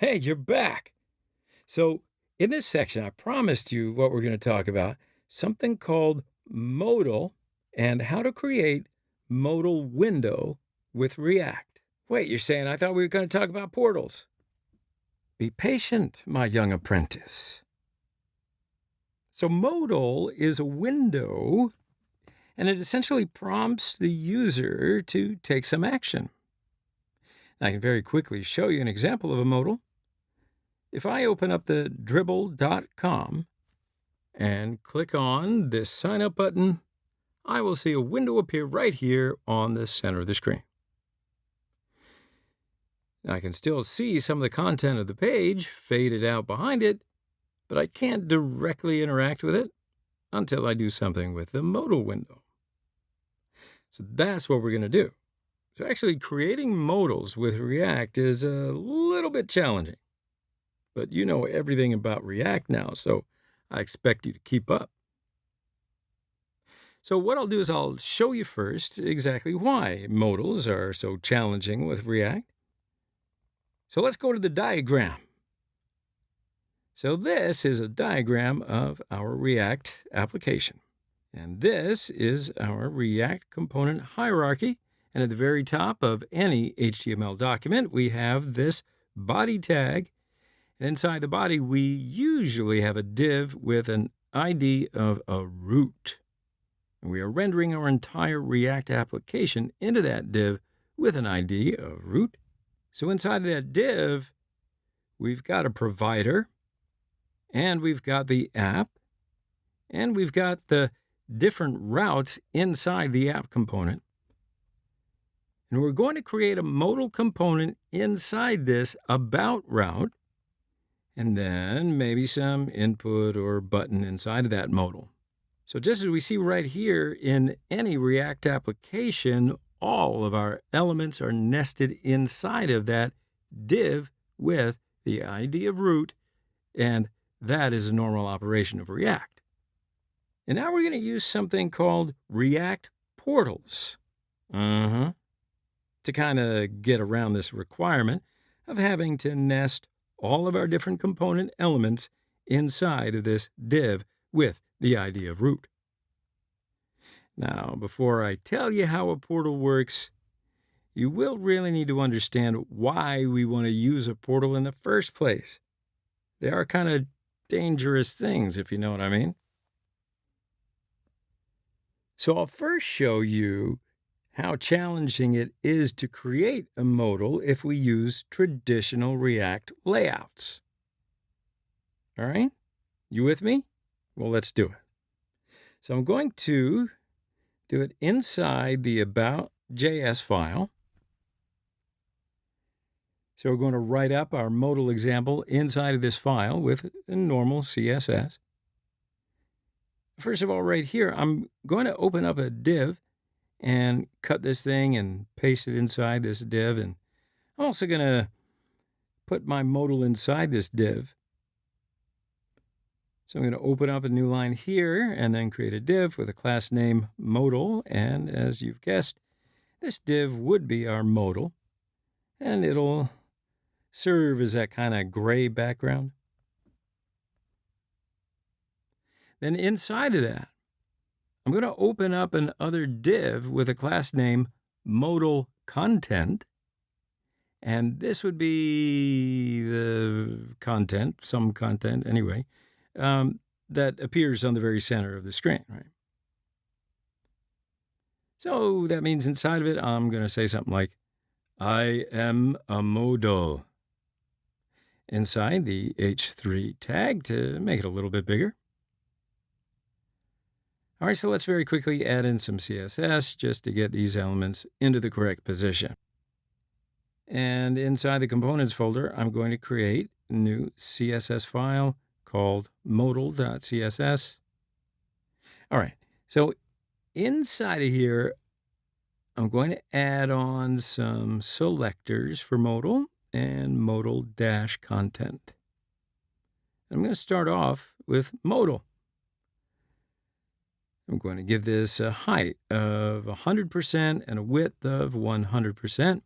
Hey, you're back. So, in this section, I promised you what we're going to talk about something called modal and how to create modal window with React. Wait, you're saying I thought we were going to talk about portals? Be patient, my young apprentice. So, modal is a window and it essentially prompts the user to take some action. I can very quickly show you an example of a modal. If I open up the dribble.com and click on this sign up button, I will see a window appear right here on the center of the screen. I can still see some of the content of the page faded out behind it, but I can't directly interact with it until I do something with the modal window. So that's what we're going to do. So actually creating modals with React is a little bit challenging, but you know everything about React now, so I expect you to keep up. So what I'll do is I'll show you first exactly why modals are so challenging with React. So let's go to the diagram. So this is a diagram of our React application. And this is our React component hierarchy. And at the very top of any HTML document, we have this body tag. And inside the body, we usually have a div with an ID of a root. And we are rendering our entire React application into that div with an ID of root. So inside of that div, we've got a provider, and we've got the app, and we've got the different routes inside the app component. And we're going to create a modal component inside this about route, and then maybe some input or button inside of that modal. So just as we see right here in any React application, all of our elements are nested inside of that div with the ID of root, and that is a normal operation of React. And now we're going to use something called React portals to kind of get around this requirement of having to nest all of our different component elements inside of this div with the ID of root. Now, before I tell you how a portal works, you will really need to understand why we want to use a portal in the first place. They are kind of dangerous things, if you know what I mean. So I'll first show you how challenging it is to create a modal if we use traditional React layouts. All right? You with me? Well, let's do it. So I'm going to do it inside the about.js file. So we're going to write up our modal example inside of this file with a normal CSS. First of all, right here, I'm going to open up a div and cut this thing and paste it inside this div. And I'm also going to put my modal inside this div. So I'm going to open up a new line here and then create a div with a class name modal. And as you've guessed, this div would be our modal. And it'll serve as that kind of gray background. Then inside of that, I'm going to open up another div with a class name modal content. And this would be the content, some content anyway, that appears on the very center of the screen, right? So that means inside of it, I'm going to say something like, I am a modal inside the h3 tag to make it a little bit bigger. All right, so let's very quickly add in some CSS just to get these elements into the correct position. And inside the components folder, I'm going to create a new CSS file called modal.css. All right, so inside of here, I'm going to add on some selectors for modal and modal-content. I'm going to start off with modal. I'm going to give this a height of 100% and a width of 100%.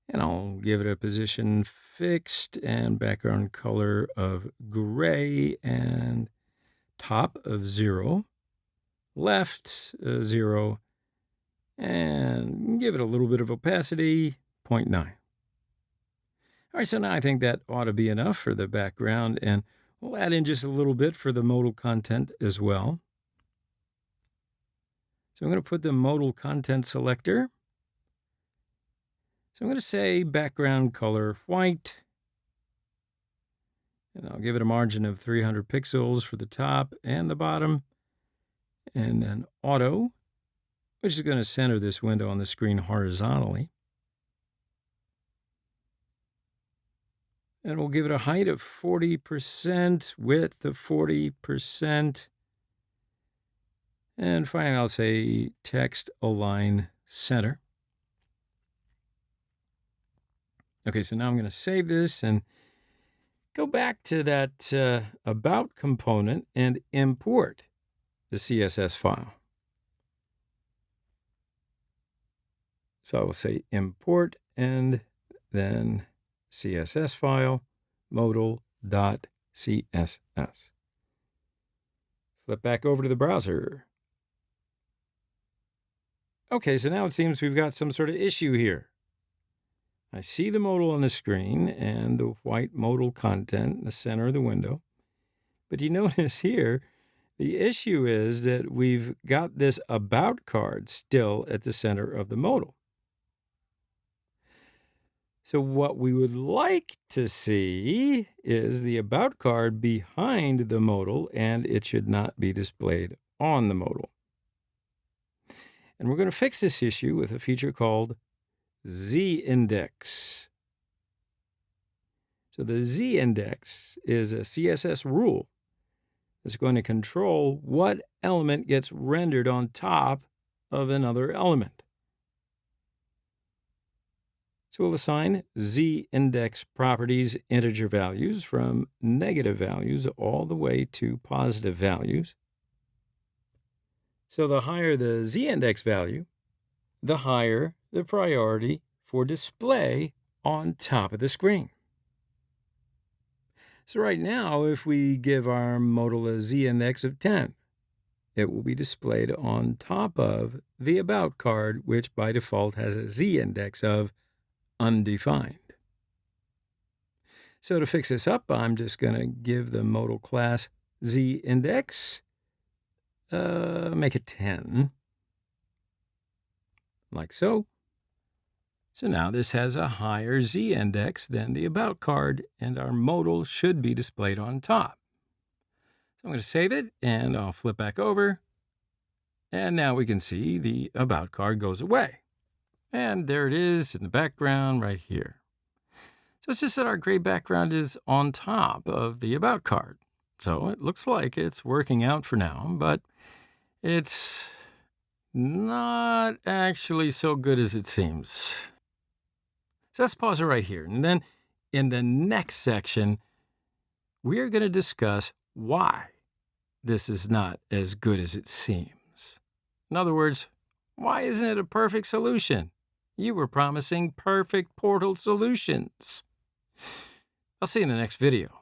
And I'll give it a position fixed and background color of gray and top of 0, left 0, and give it a little bit of opacity, 0.9. All right, so now I think that ought to be enough for the background, and we'll add in just a little bit for the modal content as well. So I'm going to put the modal content selector. So I'm going to say background color white, and I'll give it a margin of 300 pixels for the top and the bottom, and then auto, which is going to center this window on the screen horizontally. And we'll give it a height of 40%, width of 40%. And finally, I'll say text align center. Okay, so now I'm going to save this and go back to that about component and import the CSS file. So I will say import and then CSS file, modal.css. Flip back over to the browser. Okay, so now it seems we've got some sort of issue here. I see the modal on the screen and the white modal content in the center of the window. But you notice here, the issue is that we've got this about card still at the center of the modal. So what we would like to see is the about card behind the modal, and it should not be displayed on the modal. And we're going to fix this issue with a feature called Z-index. So the Z-index is a CSS rule that's going to control what element gets rendered on top of another element. So we'll assign Z-index properties integer values from negative values all the way to positive values. So the higher the Z-index value, the higher the priority for display on top of the screen. So right now, if we give our modal a Z-index of 10, it will be displayed on top of the About card, which by default has a Z-index of undefined. So to fix this up, I'm just going to give the modal class Z-index, make it 10, like so. So now this has a higher Z-index than the About card, and our modal should be displayed on top. So I'm going to save it, and I'll flip back over. And now we can see the About card goes away. And there it is in the background right here. So it's just that our gray background is on top of the About card. So it looks like it's working out for now, but it's not actually so good as it seems. So let's pause it right here. And then in the next section, we're going to discuss why this is not as good as it seems. In other words, why isn't it a perfect solution? You were promising perfect portal solutions. I'll see you in the next video.